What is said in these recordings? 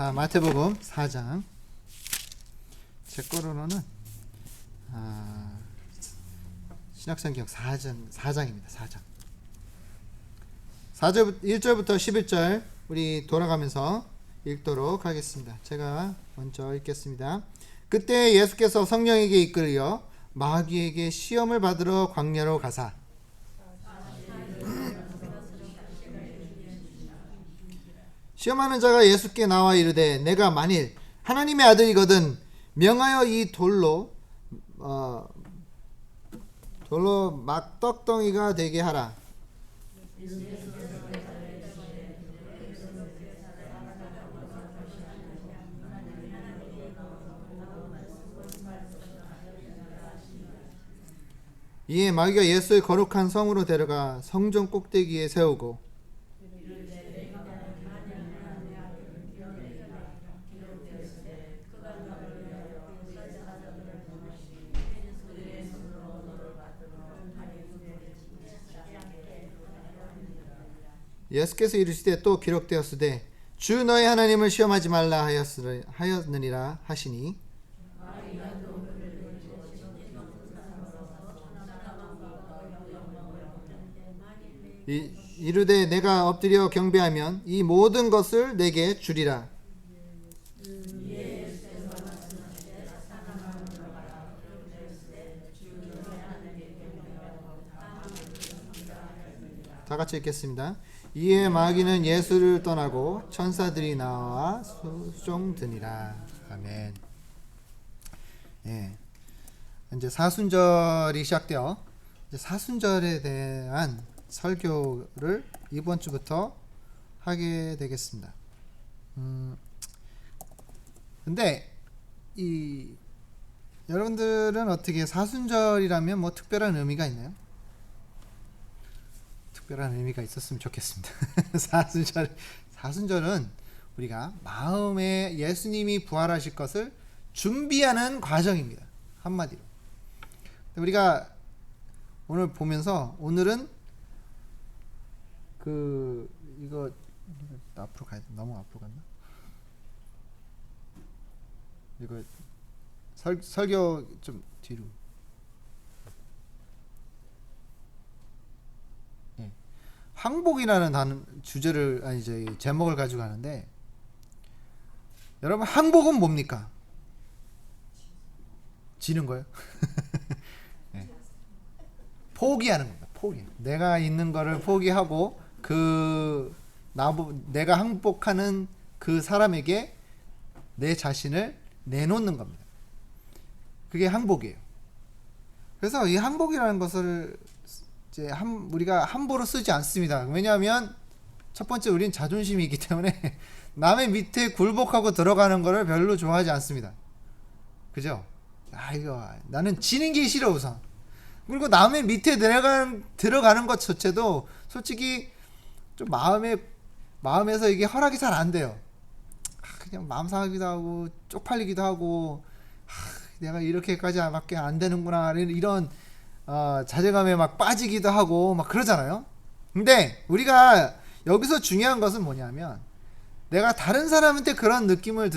마태복음 4장. 제 거로는 신약성경 4장입니다. 4장 1절부터 11절 우리 돌아가면서 읽도록 하겠습니다. 제가 먼저 읽겠습니다. 그때 예수께서 성령에게 이끌려 마귀에게 시험을 받으러 광야로 가사 시험하는 자가 예수께 나와 이르되 내가 만일 하나님의 아들이거든 명하여 이 돌로 막떡덩이가 되게 하라. 이에 마귀가 예수를 거룩한 성으로 데려가 성전 꼭대기에 세우고 예수께서 이르시되 또 기록되었으되 주 너의 하나님을 시험하지 말라 하였느니라 하시니 이르되 내가 엎드려 경배하면 이 모든 것을 내게 주리라. 다 같이 읽겠습니다. 이에 마귀는 예수를 떠나고 천사들이 나와 수종드니라. 아멘. 예. 이제 사순절이 시작되어 이제 사순절에 대한 설교를 이번 주부터 하게 되겠습니다. 근데 여러분들은 어떻게 사순절이라면 뭐 특별한 의미가 있나요? 특별한 의미가 있었으면 좋겠습니다. 사순절은 우리가 마음에 예수님이 부활하실 것을 준비하는 과정입니다. 한마디로. 우리가 오늘 보면서 오늘은 이거 앞으로 가야 돼. 너무 앞으로 갔나? 이거 설교 좀 뒤로. 항복이라는 주제를 제목을 가지고 하는데, 여러분 항복은 뭡니까? 지는 거예요? 네. 포기하는 겁니다. 포기. 내가 있는 거를 포기하고 내가 항복하는 그 사람에게 내 자신을 내놓는 겁니다. 그게 항복이에요. 그래서 이 항복이라는 것을 우리가 함부로 쓰지 않습니다. 왜냐하면 첫 번째 우리는 자존심이 있기 때문에 남의 밑에 굴복하고 들어가는 것을 별로 좋아하지 않습니다. 그죠? 나는 지는 게 싫어 우선. 그리고 남의 밑에 들어가는 것 자체도 솔직히 좀 마음에서 이게 허락이 잘 안 돼요. 그냥 마음 상하기도 하고 쪽팔리기도 하고 내가 이렇게까지밖에 안 되는구나 이런 자괴감에 막 빠지기도 하고 막 그러잖아요. 근데 우리가 여기서 중요한 것은 뭐냐면 내가 다른 사람한테 그런 느낌을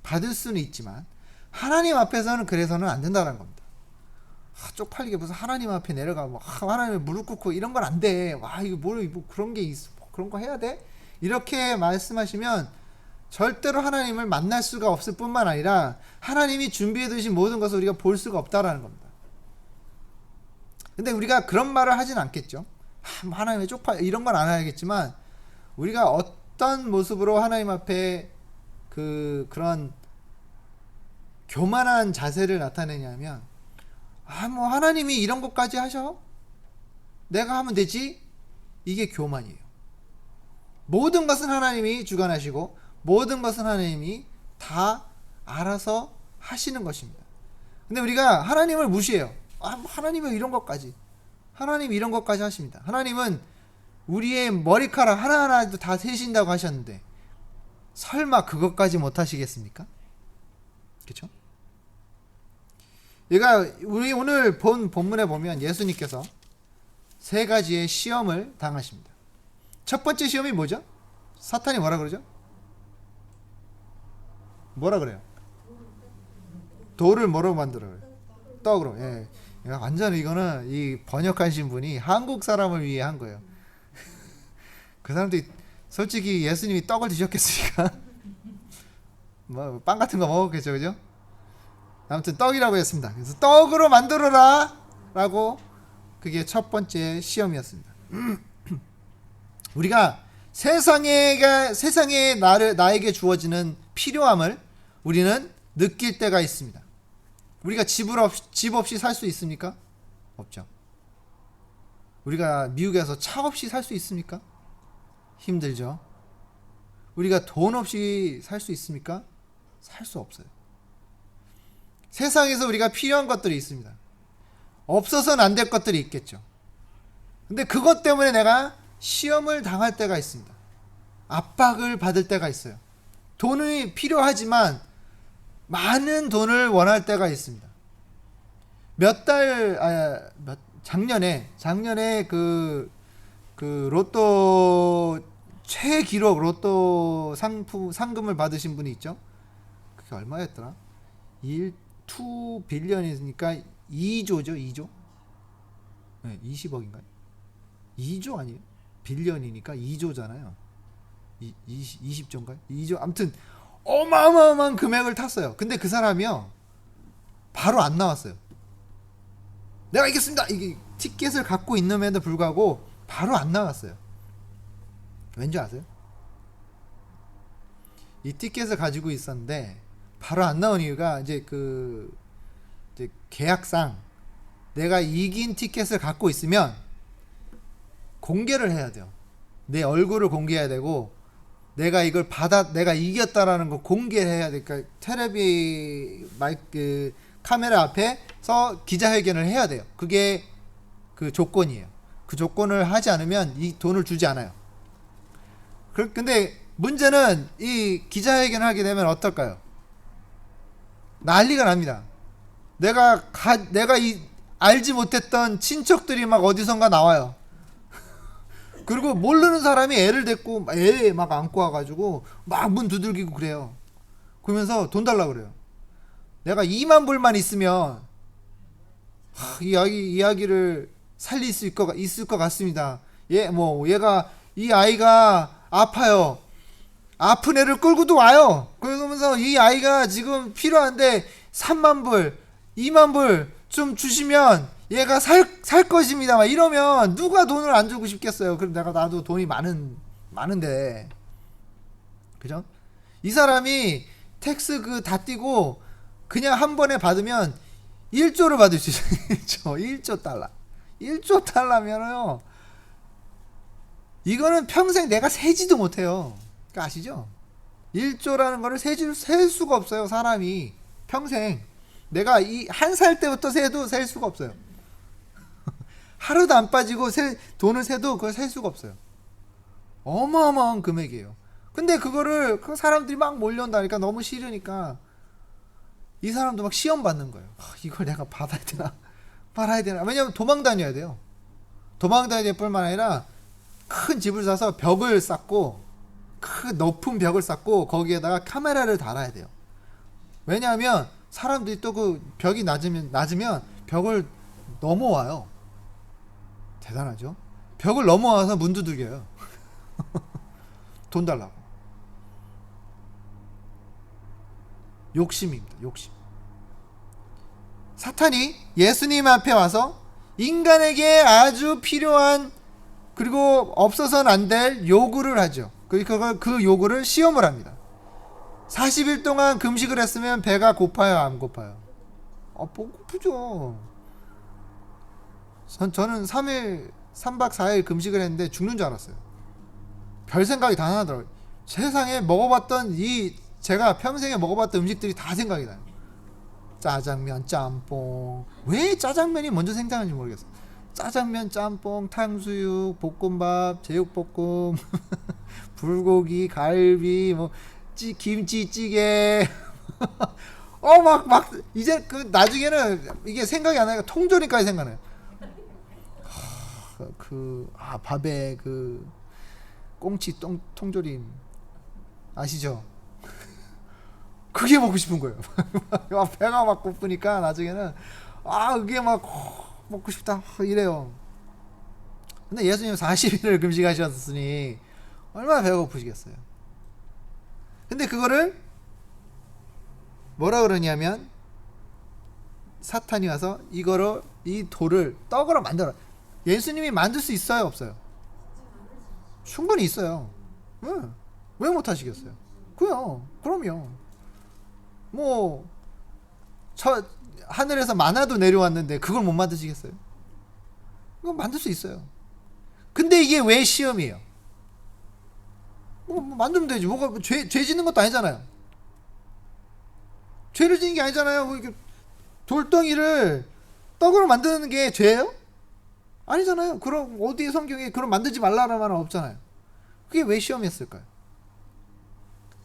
받을 수는 있지만 하나님 앞에서는 그래서는 안 된다는 겁니다. 쪽팔리게 무슨 하나님 앞에 내려가 하나님을 무릎 꿇고 이런 건 안 돼. 이거 뭐 그런 게 있어. 그런 거 해야 돼? 이렇게 말씀하시면 절대로 하나님을 만날 수가 없을 뿐만 아니라 하나님이 준비해 두신 모든 것을 우리가 볼 수가 없다라는 겁니다. 근데 우리가 그런 말을 하진 않겠죠. 하나님의 이런 건 안 하겠지만 우리가 어떤 모습으로 하나님 앞에 그런 교만한 자세를 나타내냐면 뭐 하나님이 이런 것까지 하셔? 내가 하면 되지? 이게 교만이에요. 모든 것은 하나님이 주관하시고 모든 것은 하나님이 다 알아서 하시는 것입니다. 근데 우리가 하나님을 무시해요. 하나님은 이런 것까지. 하나님이 이런 것까지 하십니다. 하나님은 우리의 머리카락 하나하나도 다 세신다고 하셨는데 설마 그것까지 못 하시겠습니까? 그렇죠? 우리 오늘 본 본문에 보면 예수님께서 세 가지의 시험을 당하십니다. 첫 번째 시험이 뭐죠? 사탄이 뭐라 그러죠? 뭐라 그래요? 돌을 뭐로 만들어요? 떡으로. 예. 완전 이거는 이 번역하신 분이 한국 사람을 위해 한 거예요. 그 사람들이 솔직히 예수님이 떡을 드셨겠습니까? 뭐 빵 같은 거 먹었겠죠, 그죠? 아무튼 떡이라고 했습니다. 그래서 떡으로 만들어라 라고, 그게 첫 번째 시험이었습니다. 우리가 세상에 나에게 주어지는 필요함을 우리는 느낄 때가 있습니다. 우리가 집 없이 살 수 있습니까? 없죠. 우리가 미국에서 차 없이 살 수 있습니까? 힘들죠. 우리가 돈 없이 살 수 있습니까? 살 수 없어요. 세상에서 우리가 필요한 것들이 있습니다. 없어서는 안 될 것들이 있겠죠. 근데 그것 때문에 내가 시험을 당할 때가 있습니다. 압박을 받을 때가 있어요. 돈이 필요하지만 많은 돈을 원할 때가 있습니다. 작년에 그 로또 최기록 로또 상금을 받으신 분이 있죠. 그게 얼마였더라? 2 빌리언이니까 2조죠, 2조? 네, 20억인가요? 2조 아니에요? 빌리언이니까 2조잖아요. 20조인가요? 2조. 아무튼 어마어마한 금액을 탔어요. 근데 그 사람이요, 바로 안 나왔어요. 내가 이겼습니다. 이게 티켓을 갖고 있는데도 불구하고 바로 안 나왔어요. 왠지 아세요? 이 티켓을 가지고 있었는데 바로 안 나온 이유가 이제 계약상 내가 이긴 티켓을 갖고 있으면 공개를 해야 돼요. 내 얼굴을 공개해야 되고, 내가 이걸 내가 이겼다라는 걸 공개해야 되니까, 그러니까 텔레비 카메라 앞에서 기자회견을 해야 돼요. 그게 그 조건이에요. 그 조건을 하지 않으면 이 돈을 주지 않아요. 근데 문제는 이 기자회견을 하게 되면 어떨까요? 난리가 납니다. 내가 알지 못했던 친척들이 막 어디선가 나와요. 그리고 모르는 사람이 애를 데리고 애 막 안고 와가지고 막 문 두들기고 그래요. 그러면서 돈 달라고 그래요. 내가 2만 불만 있으면 이야기를 살릴 수 있을 것 같습니다. 얘가, 이 아이가 아파요. 아픈 애를 끌고도 와요. 그러면서 이 아이가 지금 필요한데 3만 불, 2만 불 좀 주시면 얘가 살 것입니다. 막 이러면 누가 돈을 안 주고 싶겠어요. 그럼 나도 돈이 많은데. 그죠? 이 사람이 텍스 다 띄고 그냥 한 번에 받으면 1조를 받을 수 있어요. 1조 달러. 1조 달러면요, 이거는 평생 내가 세지도 못해요. 그러니까 아시죠? 1조라는 거를 셀 수가 없어요. 사람이 평생. 내가 이 1살 때부터 셀 수가 없어요. 하루도 안 빠지고 돈을 세도 그걸 셀 수가 없어요. 어마어마한 금액이에요. 근데 그거를 그 사람들이 막 몰려온다니까, 너무 싫으니까 이 사람도 막 시험 받는 거예요. 이걸 내가 받아야 되나 말아야 되나. 왜냐면 도망 다녀야 돼요. 도망 다닐 뿐만 아니라 큰 집을 사서 벽을 쌓고, 큰 높은 벽을 쌓고 거기에다가 카메라를 달아야 돼요. 왜냐하면 사람들이 또 그 벽이 낮으면 벽을 넘어와요. 대단하죠? 벽을 넘어와서 문 두들겨요. 돈 달라고. 욕심입니다. 욕심. 사탄이 예수님 앞에 와서 인간에게 아주 필요한, 그리고 없어서는 안 될 요구를 하죠. 그 요구를 시험을 합니다. 40일 동안 금식을 했으면 배가 고파요, 안 고파요? 고프죠. 저는 3박 4일 금식을 했는데 죽는 줄 알았어요. 별 생각이 다 나더라고요. 세상에 제가 평생에 먹어봤던 음식들이 다 생각이 나요. 짜장면, 짬뽕. 왜 짜장면이 먼저 생각하는지 모르겠어요. 짜장면, 짬뽕, 탕수육, 볶음밥, 제육볶음, 불고기, 갈비, 김치찌개. 이제 나중에는 이게 생각이 안 나니까 통조림까지 생각나요. 밥에 꽁치 통조림 아시죠? 그게 먹고 싶은 거예요. 막 배가 막 고프니까 나중에는 그게 막 먹고 싶다 이래요. 근데 예수님 40일을 금식하셨으니 얼마나 배가 고프시겠어요. 근데 그거를 뭐라 그러냐면 사탄이 와서 이거를 이 돌을 떡으로 만들어. 예수님이 만들 수 있어요, 없어요? 충분히 있어요. 응. 왜 못하시겠어요? 그럼요. 뭐 저 하늘에서 마나도 내려왔는데 그걸 못 만드시겠어요? 이거 만들 수 있어요. 근데 이게 왜 시험이에요? 뭐 만들면 되지. 뭐가 죄 짓는 것도 아니잖아요. 죄를 지는 게 아니잖아요. 뭐 이렇게 돌덩이를 떡으로 만드는 게 죄예요? 아니잖아요. 그럼 어디 성경에 그럼 만들지 말라는 말은 없잖아요. 그게 왜 시험이었을까요?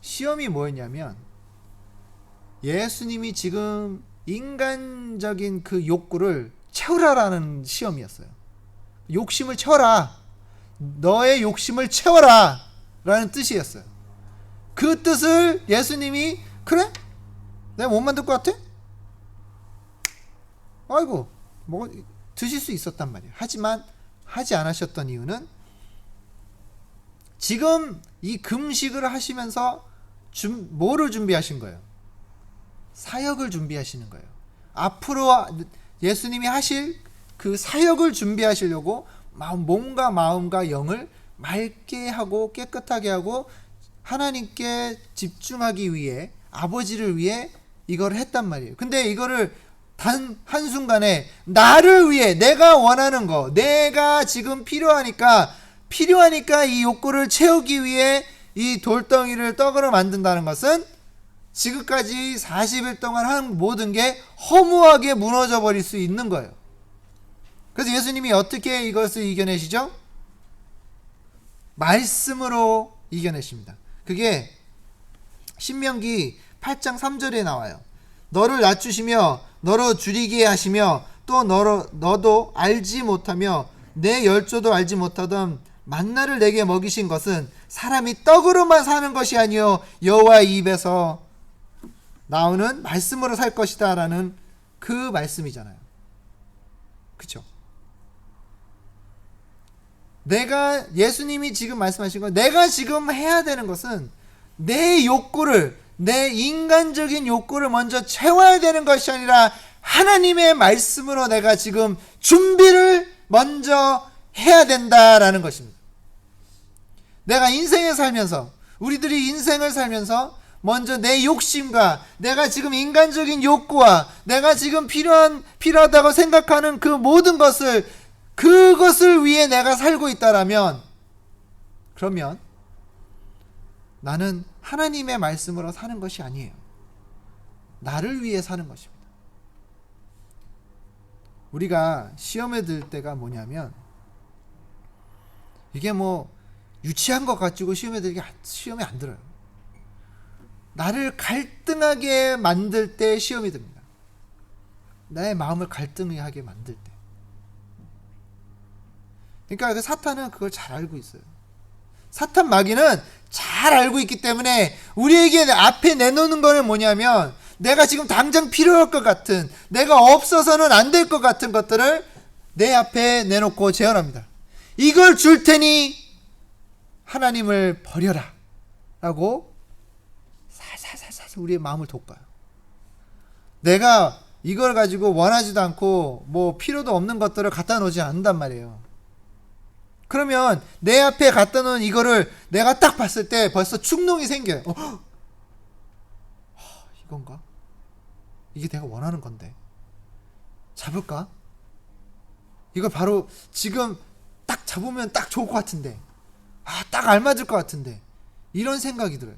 시험이 뭐였냐면 예수님이 지금 인간적인 그 욕구를 채우라라는 시험이었어요. 욕심을 채워라. 너의 욕심을 채워라 라는 뜻이었어요. 그 뜻을 예수님이 그래? 내가 못 만들 것 같아? 아이고 뭐 드실 수 있었단 말이에요. 하지만 하지 않으셨던 이유는 지금 이 금식을 하시면서 뭐를 준비하신 거예요? 사역을 준비하시는 거예요. 앞으로 예수님이 하실 그 사역을 준비하시려고 몸과 마음과 영을 맑게 하고 깨끗하게 하고 하나님께 집중하기 위해 아버지를 위해 이걸 했단 말이에요. 근데 이거를 단 한순간에 나를 위해 내가 원하는 거 내가 지금 필요하니까 이 욕구를 채우기 위해 이 돌덩이를 떡으로 만든다는 것은 지금까지 40일 동안 한 모든 게 허무하게 무너져 버릴 수 있는 거예요. 그래서 예수님이 어떻게 이것을 이겨내시죠? 말씀으로 이겨내십니다. 그게 신명기 8장 3절에 나와요. 너를 낮추시며 너로 줄이게 하시며 또 너도 알지 못하며 내 열조도 알지 못하던 만나를 내게 먹이신 것은 사람이 떡으로만 사는 것이 아니요 여호와의 입에서 나오는 말씀으로 살 것이다 라는 그 말씀이잖아요. 그쵸? 예수님이 지금 말씀하신 건 내가 지금 해야 되는 것은 내 욕구를 내 인간적인 욕구를 먼저 채워야 되는 것이 아니라 하나님의 말씀으로 내가 지금 준비를 먼저 해야 된다라는 것입니다. 내가 인생을 살면서 우리들이 인생을 살면서 먼저 내 욕심과 내가 지금 인간적인 욕구와 내가 지금 필요하다고 생각하는 그 모든 그것을 위해 내가 살고 있다라면 그러면 나는 하나님의 말씀으로 사는 것이 아니에요. 나를 위해 사는 것입니다. 우리가 시험에 들 때가 뭐냐면 이게 뭐 유치한 것 가지고 시험에 안 들어요. 나를 갈등하게 만들 때 시험이 듭니다. 나의 마음을 갈등하게 만들 때. 그러니까 그 사탄은 그걸 잘 알고 있어요. 사탄 마귀는 잘 알고 있기 때문에 우리에게 앞에 내놓는 거는 뭐냐면 내가 지금 당장 필요할 것 같은 내가 없어서는 안 될 것 같은 것들을 내 앞에 내놓고 제언합니다. 이걸 줄 테니 하나님을 버려라 라고 살살살살 우리의 마음을 돋궈요. 내가 이걸 가지고 원하지도 않고 뭐 필요도 없는 것들을 갖다 놓지 않는단 말이에요. 그러면 내 앞에 갖다 놓은 이거를 내가 딱 봤을 때 벌써 충동이 생겨요. 이건가? 이게 내가 원하는 건데 잡을까? 이걸 바로 지금 딱 잡으면 딱 좋을 것 같은데 딱 알맞을 것 같은데 이런 생각이 들어요.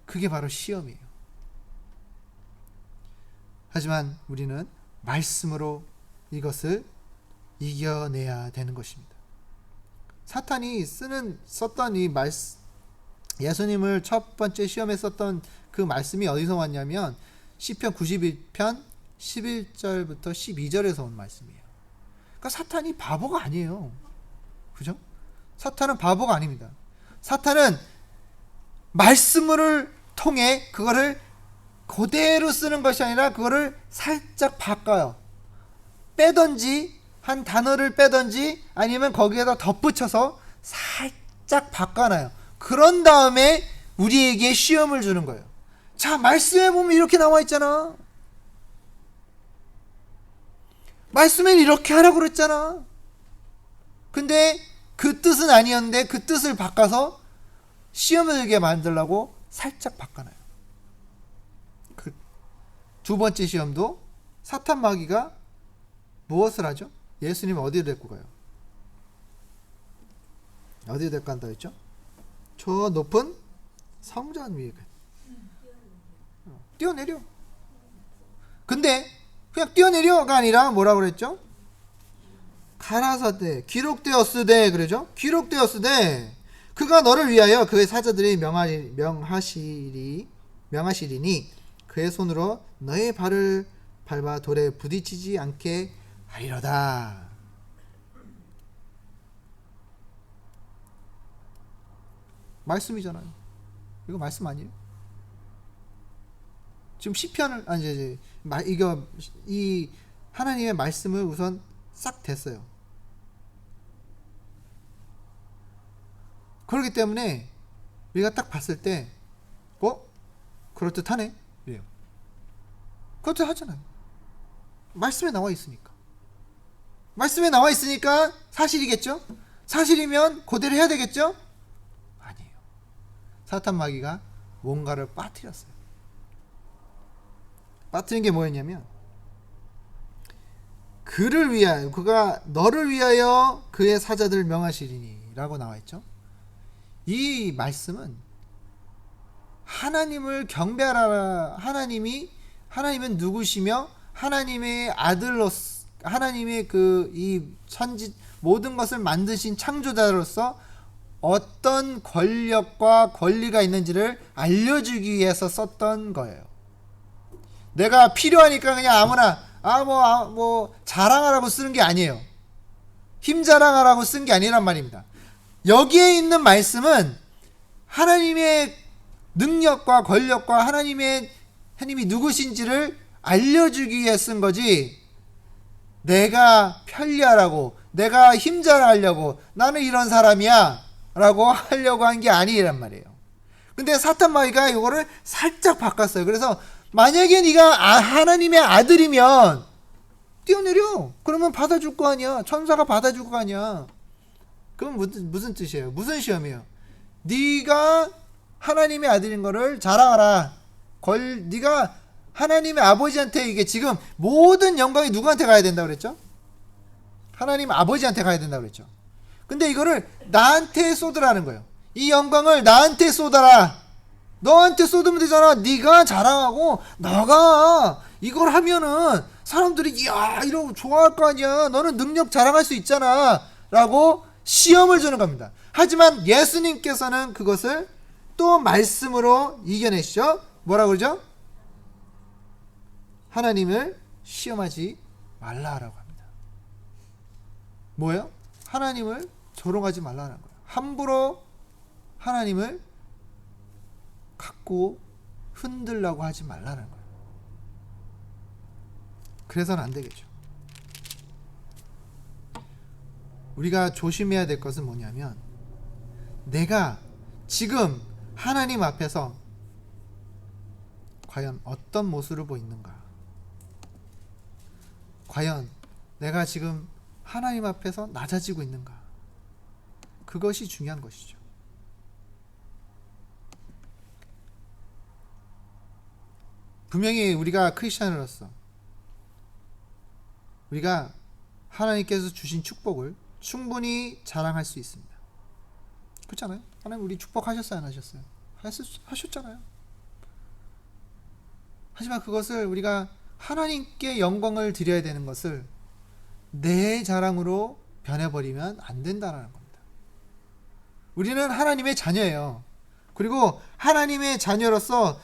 그게 바로 시험이에요. 하지만 우리는 말씀으로 이것을 이겨내야 되는 것입니다. 사탄이 썼던 이 말씀, 예수님을 첫 번째 시험에 썼던 그 말씀이 어디서 왔냐면 시편 91편 11절부터 12절에서 온 말씀이에요. 그러니까 사탄이 바보가 아니에요. 그죠? 사탄은 바보가 아닙니다. 사탄은 말씀을 통해 그거를 그대로 쓰는 것이 아니라 그거를 살짝 바꿔요. 빼던지 한 단어를 빼던지 아니면 거기에다 덧붙여서 살짝 바꿔놔요. 그런 다음에 우리에게 시험을 주는 거예요. 자, 말씀에 보면 이렇게 나와 있잖아. 말씀에 이렇게 하라고 그랬잖아. 근데 그 뜻은 아니었는데 그 뜻을 바꿔서 시험을 들게 만들려고 살짝 바꿔놔요. 그 두 번째 시험도 사탄 마귀가 무엇을 하죠? 예수님 어디로 데리고 가요? 어디로 데리고 간다 했죠? 저 높은 성전 위에 뛰어내려. 근데 그냥 뛰어내려가 아니라 뭐라고 그랬죠? 가라사대 기록되었으되 그러죠? 기록되었으되 그가 너를 위하여 그의 사자들이 명하시리니 그의 손으로 너의 발을 밟아 돌에 부딪히지 않게 하리로다. 말씀이잖아요. 이거 말씀 아니에요? 지금 시편을 이거 이 하나님의 말씀을 우선 싹 됐어요. 그렇기 때문에 우리가 딱 봤을 때 그럴듯하네 이래요. 그럴듯하잖아요. 말씀에 나와 있으니까. 말씀에 나와 있으니까 사실이겠죠? 사실이면 그대로 해야 되겠죠? 아니에요. 사탄 마귀가 뭔가를 빠뜨렸어요. 빠뜨린 게 뭐였냐면 그를 위하여 그가 너를 위하여 그의 사자들을 명하시리니 라고 나와 있죠. 이 말씀은 하나님을 경배하라. 하나님은 누구시며 하나님의 아들로서 하나님의 이 천지 모든 것을 만드신 창조자로서 어떤 권력과 권리가 있는지를 알려주기 위해서 썼던 거예요. 내가 필요하니까 그냥 아무나 뭐 자랑하라고 쓰는 게 아니에요. 힘 자랑하라고 쓴 게 아니란 말입니다. 여기에 있는 말씀은 하나님의 능력과 권력과 하나님이 누구신지를 알려주기 위해 쓴 거지, 내가 편리하라고, 내가 힘 자랑하려고, 나는 이런 사람이야 라고 하려고 한 게 아니란 말이에요. 근데 사탄 마귀가 이거를 살짝 바꿨어요. 그래서 만약에 네가 하나님의 아들이면 뛰어내려. 그러면 받아줄 거 아니야. 천사가 받아줄 거 아니야. 그럼 무슨 뜻이에요? 무슨 시험이에요? 네가 하나님의 아들인 거를 자랑하라. 네가 하나님의 아버지한테, 이게 지금 모든 영광이 누구한테 가야 된다고 그랬죠? 하나님 아버지한테 가야 된다고 그랬죠. 근데 이거를 나한테 쏟으라는 거예요. 이 영광을 나한테 쏟아라. 너한테 쏟으면 되잖아. 네가 자랑하고 너가 이걸 하면은 사람들이 이야 이러고 좋아할 거 아니야. 너는 능력 자랑할 수 있잖아 라고 시험을 주는 겁니다. 하지만 예수님께서는 그것을 또 말씀으로 이겨내시죠. 뭐라고 그러죠? 하나님을 시험하지 말라라고 합니다. 뭐예요? 하나님을 조롱하지 말라는 거예요. 함부로 하나님을 갖고 흔들려고 하지 말라는 거예요. 그래서는 안 되겠죠. 우리가 조심해야 될 것은 뭐냐면, 내가 지금 하나님 앞에서 과연 어떤 모습을 보이는가? 과연 내가 지금 하나님 앞에서 낮아지고 있는가? 그것이 중요한 것이죠. 분명히 우리가 크리스찬으로서 우리가 하나님께서 주신 축복을 충분히 자랑할 수 있습니다. 그렇잖아요? 하나님 우리 축복하셨어요? 안 하셨어요? 하셨잖아요. 하지만 그것을 우리가 하나님께 영광을 드려야 되는 것을 내 자랑으로 변해버리면 안 된다는 겁니다. 우리는 하나님의 자녀예요. 그리고 하나님의 자녀로서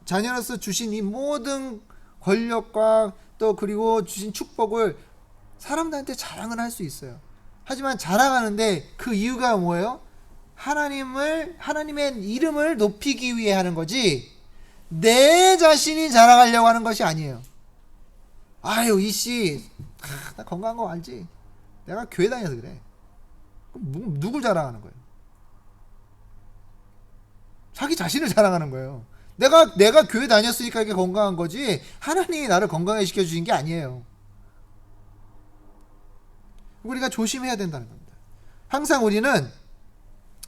자녀로서 주신 이 모든 권력과 또 그리고 주신 축복을 사람들한테 자랑을 할 수 있어요. 하지만 자랑하는데 그 이유가 뭐예요? 하나님의 이름을 높이기 위해 하는 거지, 내 자신이 자랑하려고 하는 것이 아니에요. 아유, 이씨, 나 건강한 거 알지? 내가 교회 다녀서 그래. 그럼 누굴 자랑하는 거예요? 자기 자신을 자랑하는 거예요. 내가 교회 다녔으니까 이렇게 건강한 거지, 하나님이 나를 건강하게 시켜주신 게 아니에요. 우리가 조심해야 된다는 겁니다. 항상 우리는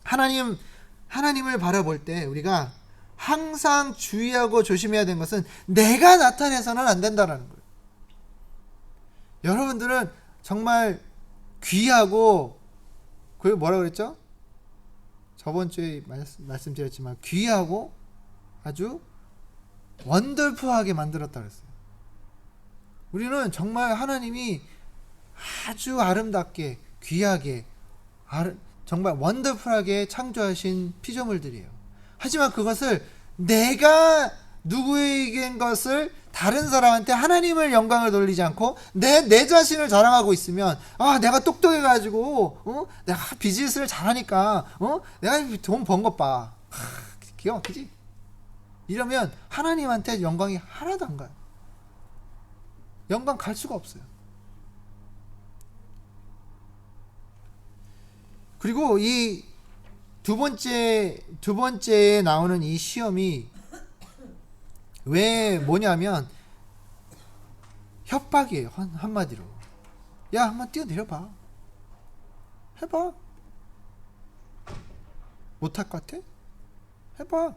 하나님을 바라볼 때 우리가 항상 주의하고 조심해야 되는 것은 내가 나타내서는 안 된다는 거예요. 여러분들은 정말 귀하고, 그 뭐라 그랬죠? 저번 주에 말씀드렸지만 귀하고 아주 원더풀하게 만들었다 그랬어요. 우리는 정말 하나님이 아주 아름답게, 귀하게, 정말 원더풀하게 창조하신 피조물들이에요. 하지만 그것을 내가 누구에겐 것을 다른 사람한테 하나님을 영광을 돌리지 않고 내 자신을 자랑하고 있으면, 내가 똑똑해가지고 내가 비즈니스를 잘하니까 내가 돈 번 것 봐, 기가 막히지? 이러면 하나님한테 영광이 하나도 안 가요. 영광 갈 수가 없어요. 그리고 이 두 번째에 나오는 이 시험이 왜 뭐냐면 협박이에요. 한마디로. 야, 한번 뛰어내려봐. 해봐. 못할 것 같아? 해봐.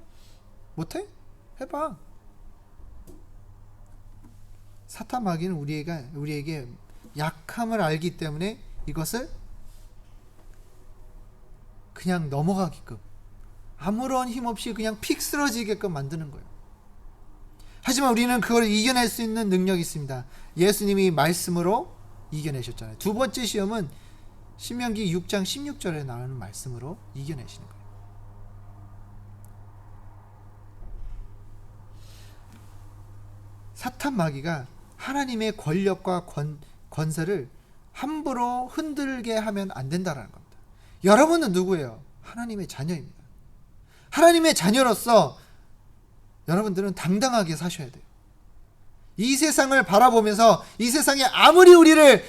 못해? 해봐. 사탄 마귀는 우리에게 약함을 알기 때문에 이것을 그냥 넘어가게끔, 아무런 힘 없이 그냥 픽 쓰러지게끔 만드는 거예요. 하지만 우리는 그걸 이겨낼 수 있는 능력이 있습니다. 예수님이 말씀으로 이겨내셨잖아요. 두 번째 시험은 신명기 6장 16절에 나오는 말씀으로 이겨내시는 거예요. 사탄 마귀가 하나님의 권력과 권세를 함부로 흔들게 하면 안 된다는 겁니다. 여러분은 누구예요? 하나님의 자녀입니다. 하나님의 자녀로서 여러분들은 당당하게 사셔야 돼요. 이 세상을 바라보면서, 이 세상에 아무리 우리를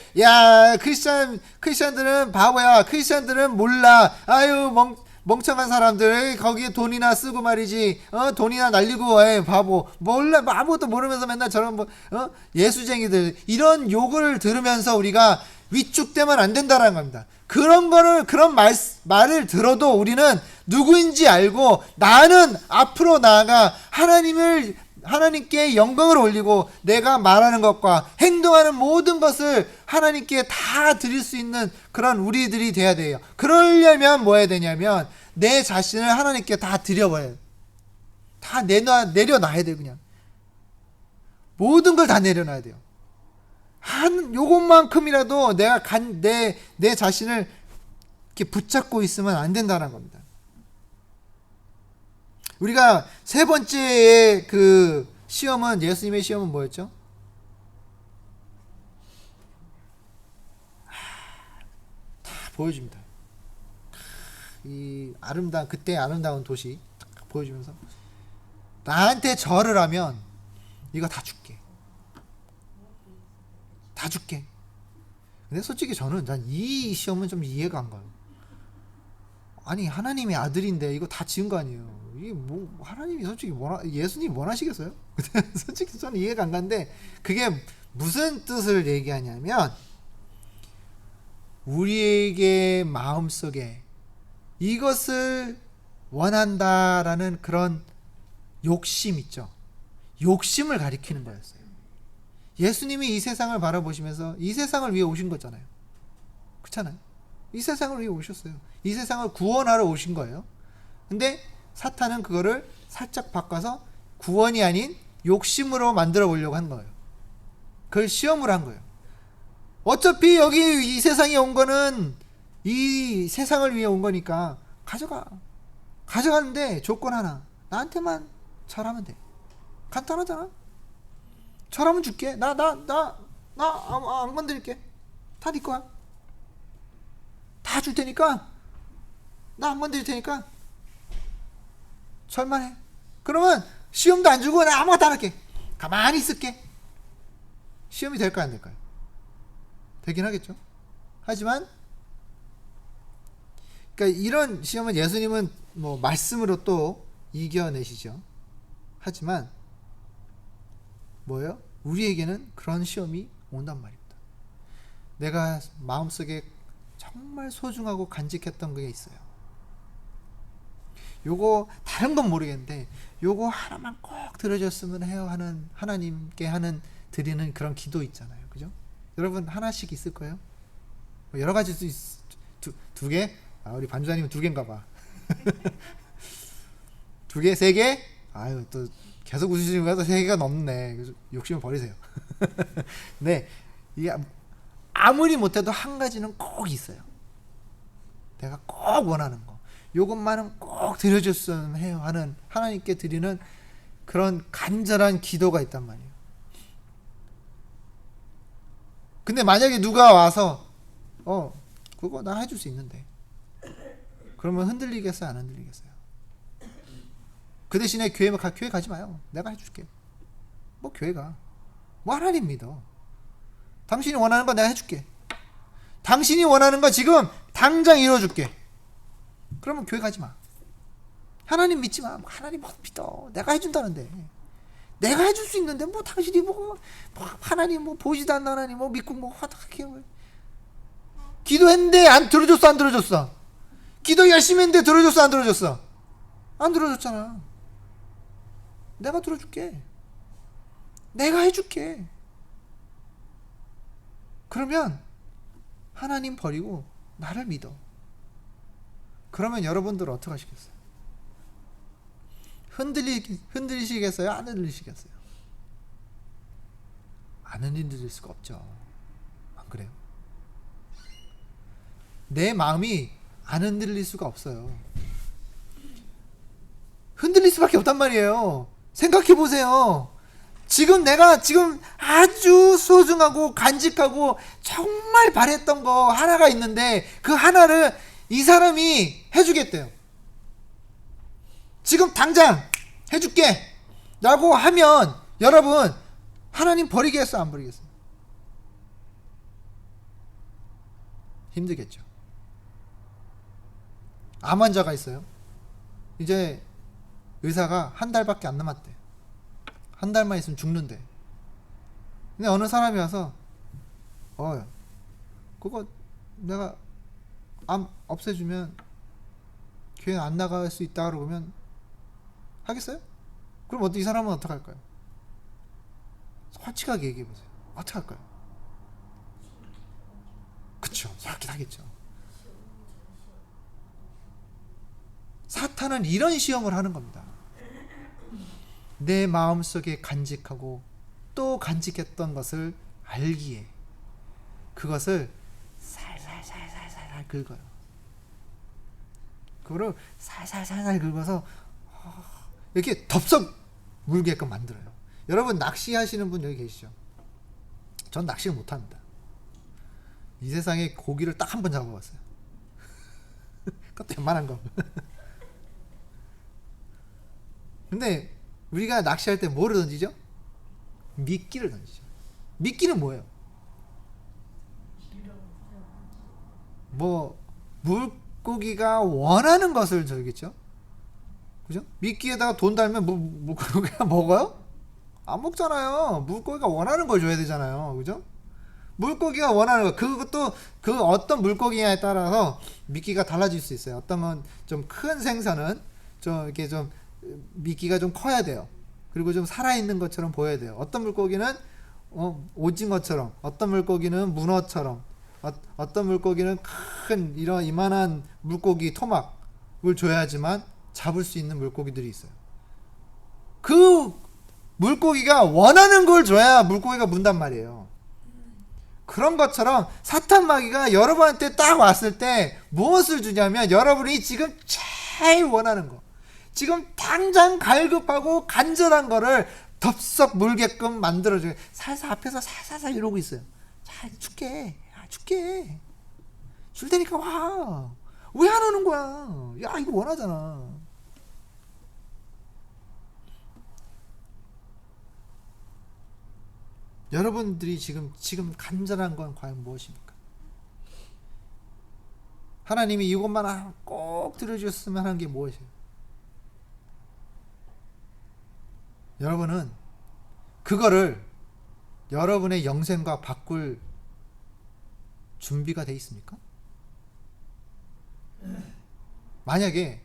크리스찬들은 바보야, 크리스찬들은 몰라, 아유 멍청한 사람들, 거기에 돈이나 쓰고 말이지, 돈이나 날리고, 바보, 몰라, 아무것도 모르면서 맨날 저런 예수쟁이들, 이런 욕을 들으면서 우리가 위축되면 안 된다는 겁니다. 그런 말을 들어도 우리는 누구인지 알고 나는 앞으로 나아가 하나님께 영광을 올리고 내가 말하는 것과 행동하는 모든 것을 하나님께 다 드릴 수 있는 그런 우리들이 돼야 돼요. 그러려면 뭐 해야 되냐면 내 자신을 하나님께 다 드려버려요. 다 내려놔야 돼요. 그냥 모든 걸 다 내려놔야 돼요. 요것만큼이라도 내가 내 자신을 이렇게 붙잡고 있으면 안 된다는 겁니다. 우리가 세 번째의 그 시험은, 예수님의 시험은 뭐였죠? 다 보여줍니다. 이 그때 아름다운 도시 딱 보여주면서 나한테 절을 하면 이거 다 줄게. 다 줄게. 근데 솔직히 저는 이 시험은 좀 이해가 안 가요. 아니, 하나님의 아들인데 이거 다 지은 거 아니에요. 이게 뭐 하나님이 솔직히 예수님이 원하시겠어요? 솔직히 저는 이해가 안 가는데, 그게 무슨 뜻을 얘기하냐면 우리에게 마음속에 이것을 원한다라는 그런 욕심 있죠. 욕심을 가리키는 거였어요. 예수님이 이 세상을 바라보시면서 이 세상을 위해 오신 거잖아요. 그렇잖아요. 이 세상을 위해 오셨어요. 이 세상을 구원하러 오신 거예요. 근데 사탄은 그거를 살짝 바꿔서 구원이 아닌 욕심으로 만들어 보려고 한 거예요. 그걸 시험을 한 거예요. 어차피 여기 이 세상에 온 거는 이 세상을 위해 온 거니까 가져가는데 조건 하나, 나한테만 잘하면 돼. 간단하잖아. 잘하면 줄게. 나 안 건드릴게. 다 네 거야. 다 줄 테니까, 나 안 건드릴 테니까 절만 해. 그러면 시험도 안 주고 나 아무것도 안 할게. 가만히 있을게. 시험이 될까요, 안 될까요? 되긴 하겠죠. 하지만 그러니까 이런 시험은 예수님은 뭐 말씀으로 또 이겨내시죠. 하지만 뭐예요? 우리에게는 그런 시험이 온단 말입니다. 내가 마음속에 정말 소중하고 간직했던 게 있어요. 요거 다른 건 모르겠는데 요거 하나만 꼭 들어줬으면 해요 하는 하나님께 하는 드리는 그런 기도 있잖아요. 그죠? 여러분 하나씩 있을 거예요. 뭐 여러 가지 두 개? 아, 우리 반주사님은 두 개인가 봐. 두 개? 세 개? 아유, 또 계속 웃으시는 거야. 또 세 개가 넘네. 욕심을 버리세요. 네, 이게 아무리 못해도 한 가지는 꼭 있어요. 내가 꼭 원하는 거. 요것만은 꼭 드려줬으면 해요 하는 하나님께 드리는 그런 간절한 기도가 있단 말이에요. 근데 만약에 누가 와서 그거 나 해줄 수 있는데, 그러면 흔들리겠어요, 안 흔들리겠어요? 그 대신에 교회 가지 마요. 내가 해줄게. 뭐 교회 가. 뭐 하나님 믿어. 당신이 원하는 거 내가 해줄게. 당신이 원하는 거 지금 당장 이뤄줄게. 그러면 교회 가지 마. 하나님 믿지 마. 하나님 못 믿어. 내가 해준다는데. 내가 해줄 수 있는데 뭐 당신이 뭐 하나님 뭐 보지도 않는 하나님 뭐 믿고 뭐 어떻게 기도했는데 안 들어줬어, 안 들어줬어? 기도 열심히 했는데 들어줬어, 안 들어줬어? 안 들어줬잖아. 내가 들어줄게. 내가 해줄게. 그러면 하나님 버리고 나를 믿어. 그러면 여러분들은 어떻게 하시겠어요? 흔들리시겠어요? 안 흔들리시겠어요? 안 흔들릴 수가 없죠. 안 그래요? 내 마음이 안 흔들릴 수가 없어요. 흔들릴 수밖에 없단 말이에요. 생각해 보세요. 내가 아주 소중하고 간직하고 정말 바랬던 거 하나가 있는데 그 하나를 이 사람이 해주겠대요. 지금 당장 해줄게 라고 하면 여러분 하나님 버리겠어요, 안 버리겠어요? 힘들겠죠. 암 환자가 있어요. 이제 의사가 한 달밖에 안 남았대. 한 달만 있으면 죽는데. 근데 어느 사람이 와서 그거 내가 암 없애주면 교회 안 나갈 수 있다 그러면 하겠어요? 그럼 이 사람은 어떻게 할까요? 솔직하게 얘기해보세요. 어떻게 할까요? 그쵸, 그렇긴 하겠죠. 사탄은 이런 시험을 하는 겁니다. 내 마음속에 간직하고 또 간직했던 것을 알기에 그것을 살살 긁어요. 그거를 살살 긁어서 이렇게 덥석 물게끔 만들어요. 여러분 낚시하시는 분 여기 계시죠? 전 낚시를 못합니다. 이 세상에 고기를 딱 한 번 잡아봤어요. 그것도 웬만한 거. 근데 우리가 낚시할 때 뭐를 던지죠? 미끼를 던지죠. 미끼는 뭐예요? 뭐 물고기가 원하는 것을 저기겠죠? 그죠? 미끼에다가 돈 달면 물고기가 먹어요? 안 먹잖아요. 물고기가 원하는 걸 줘야 되잖아요. 그죠? 물고기가 원하는 거, 그것도 그 어떤 물고기냐에 따라서 미끼가 달라질 수 있어요. 어떤 건 좀 큰 생선은 좀 이렇게 좀 미끼가 좀 커야 돼요. 그리고 좀 살아있는 것처럼 보여야 돼요. 어떤 물고기는 오징어처럼, 어떤 물고기는 문어처럼, 어떤 물고기는 큰 이런 이만한 물고기 토막을 줘야지만 잡을 수 있는 물고기들이 있어요. 그 물고기가 원하는 걸 줘야 물고기가 문단 말이에요. 그런 것처럼 사탄 마귀가 여러분한테 딱 왔을 때 무엇을 주냐면 여러분이 지금 제일 원하는 거, 지금 당장 갈급하고 간절한 거를 덥석 물게끔 만들어줘요. 살살 앞에서 살살 이러고 있어요. 자, 줄게. 줄 테니까 와. 왜 안 오는 거야? 야, 이거 원하잖아. 여러분들이 지금 간절한 건 과연 무엇입니까? 하나님이 이것만 꼭 들어주셨으면 하는 게 무엇이에요? 여러분은 그거를 여러분의 영생과 바꿀 준비가 돼 있습니까? 만약에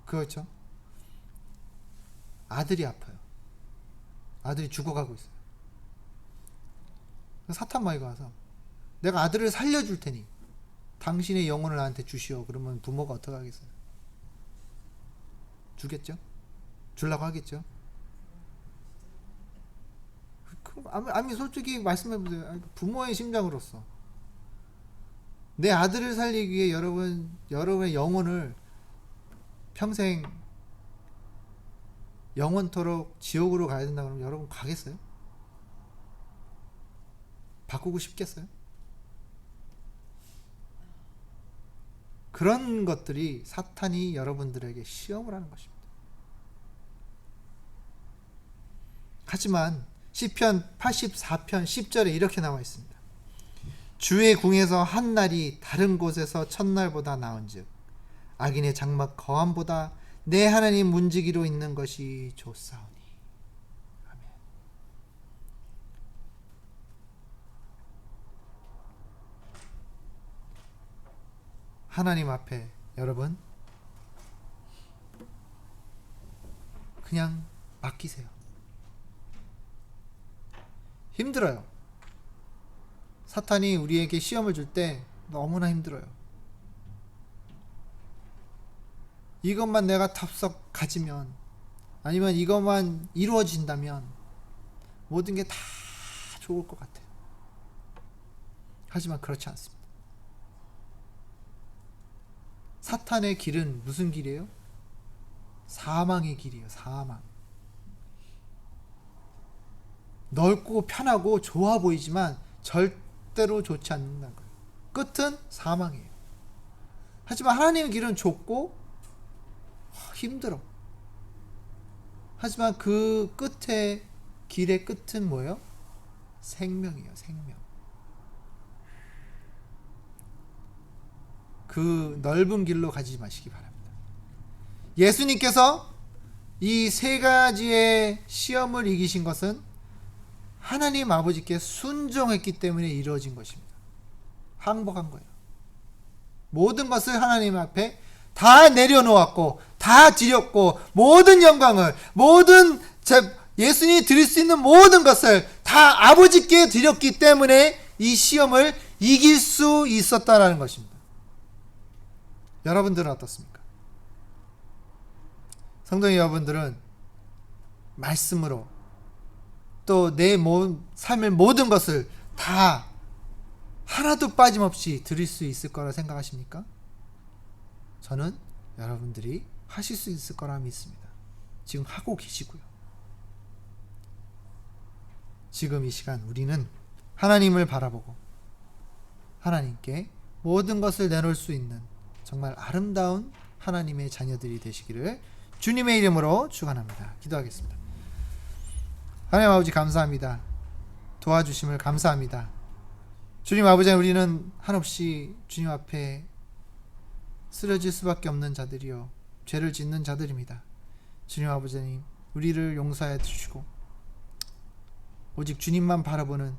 그렇죠? 아들이 아파요. 아들이 죽어가고 있어요. 사탄 마귀가 와서 내가 아들을 살려줄 테니 당신의 영혼을 나한테 주시오. 그러면 부모가 어떻게 하겠어요? 주겠죠? 주려고 하겠죠? 아니 솔직히 말씀해보세요. 부모의 심정으로서 내 아들을 살리기 위해 여러분의 영혼을 평생 영원토록 지옥으로 가야 된다 그러면 여러분 가겠어요? 바꾸고 싶겠어요? 그런 것들이 사탄이 여러분들에게 시험을 하는 것입니다. 하지만 시편 84편 10절에 이렇게 나와 있습니다. 주의 궁에서 한 날이 다른 곳에서 첫날보다 나은즉 악인의 장막 거함보다 내 하나님 문지기로 있는 것이 좋사오니. 아멘. 하나님 앞에 여러분 그냥 맡기세요. 힘들어요. 사탄이 우리에게 시험을 줄 때 너무나 힘들어요. 이것만 내가 탑석 가지면, 아니면 이것만 이루어진다면 모든 게 다 좋을 것 같아요. 하지만 그렇지 않습니다. 사탄의 길은 무슨 길이에요? 사망의 길이에요. 사망. 넓고 편하고 좋아 보이지만 절대로 좋지 않는다는 거예요. 끝은 사망이에요. 하지만 하나님의 길은 좁고 힘들어. 하지만 그 끝에, 길의 끝은 뭐예요? 생명이에요. 생명. 그 넓은 길로 가지 마시기 바랍니다. 예수님께서 이 세 가지의 시험을 이기신 것은 하나님 아버지께 순종했기 때문에 이루어진 것입니다. 항복한 거예요. 모든 것을 하나님 앞에 다 내려놓았고 다 드렸고, 모든 영광을, 모든 예수님이 드릴 수 있는 모든 것을 다 아버지께 드렸기 때문에 이 시험을 이길 수 있었다라는 것입니다. 여러분들은 어떻습니까? 성도 여러분들은 말씀으로 또 내 삶의 모든 것을 다 하나도 빠짐없이 드릴 수 있을 거라 생각하십니까? 저는 여러분들이 하실 수 있을 거라 믿습니다. 지금 하고 계시고요. 지금 이 시간 우리는 하나님을 바라보고 하나님께 모든 것을 내놓을 수 있는 정말 아름다운 하나님의 자녀들이 되시기를 주님의 이름으로 축원합니다. 기도하겠습니다. 하나님 아버지 감사합니다. 도와주심을 감사합니다. 주님 아버지, 우리는 한없이 주님 앞에 쓰러질 수밖에 없는 자들이요 죄를 짓는 자들입니다. 주님 아버지님, 우리를 용서해 주시고 오직 주님만 바라보는,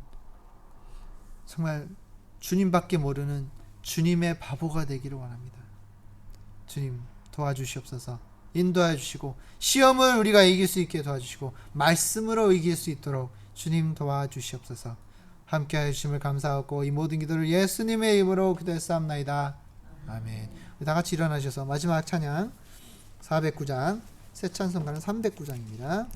정말 주님밖에 모르는 주님의 바보가 되기를 원합니다. 주님 도와주시옵소서. 인도하여 주시고 시험을 우리가 이길 수 있게 도와주시고 말씀으로 이길 수 있도록 주님 도와주시옵소서. 함께하여 주심을 감사하고 이 모든 기도를 예수님의 이름으로 기도했사옵나이다. 아멘. 다 같이 일어나셔서 마지막 찬양 409장, 새 찬송가는 309장입니다.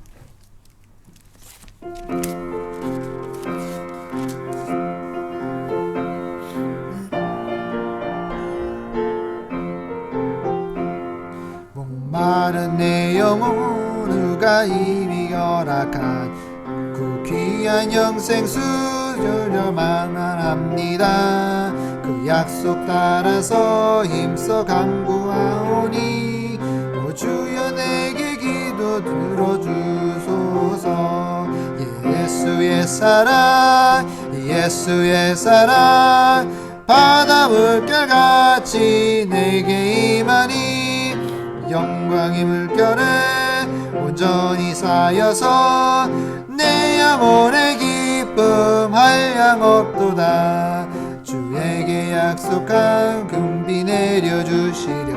목마른 내 영혼 누가 이미 허락한 그 귀한 영생 수주려 망언합니다. 그 약속 따라서 힘써 간구하오니 오 주여 내게 기도 들어주소서. 예수의 예수의 사랑 예수의 사랑 바다 물결같이 내게 임하니 영광의 물결에 온전히 쌓여서 내 영혼의 기쁨 한량 없도다. 주에게 약속한 금비 내려주시려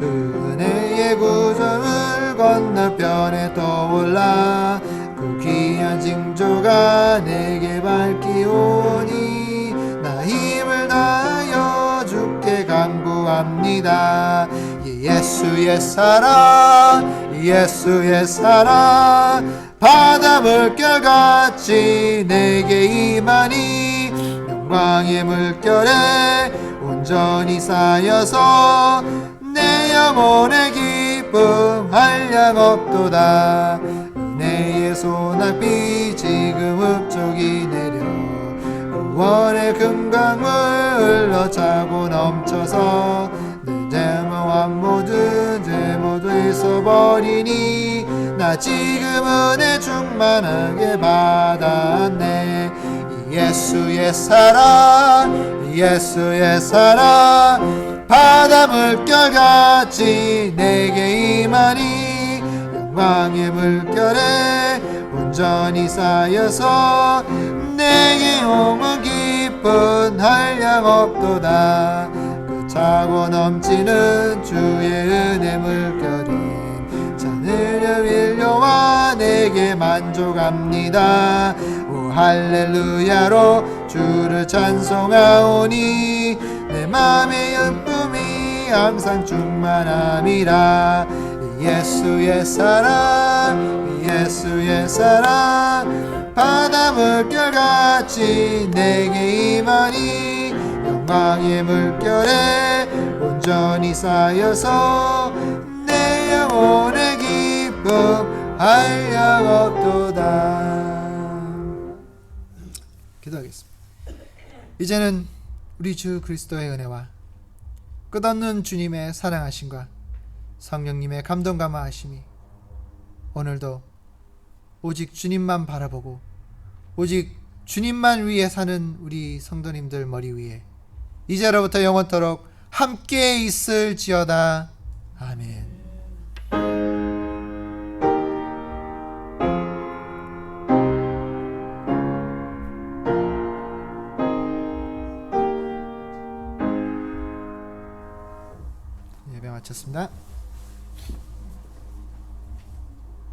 은혜의 구점을 건너편에 떠올라 그 귀한 징조가 내게 밝히오니 나 힘을 다하여 주께 간구합니다. 예수의 사랑 예수의 사랑 바다 물결같이 내게 임하니 영광의 물결에 온전히 쌓여서 내 영혼의 기쁨 한량 없도다. 은혜의 소낙비 지금 흡족이 내려 구원의 금강물 흘러차고 넘쳐서 내 죄무한 모든 죄 모두 있어버리니 나 지금 은혜 충만하게 받았네. 예수의 사랑 예수의 사랑 바다 물결같이 내게 임하니 영광의 물결에 온전히 쌓여서 내게 영원 기쁜 한량 없도다. 그 차고 넘치는 주의 은혜 물결이 잔을 밀려와 내게 만족합니다. 오 할렐루야로 주를 찬송하오니 내 맘의 기쁨이 항상 충만함이라. 예수의 사랑 예수의 사랑 바다 물결같이 내게 임하니 영광의 물결에 온전히 쌓여서 내 영혼의 기쁨 한량 없도다. 기도하겠습니다. 이제는 우리 주 그리스도의 은혜와 끝없는 주님의 사랑하심과 성령님의 감동 감화하심이 오늘도 오직 주님만 바라보고 오직 주님만 위해 사는 우리 성도님들 머리 위에 이제로부터 영원토록 함께 있을지어다. 아멘. 예배 마쳤습니다.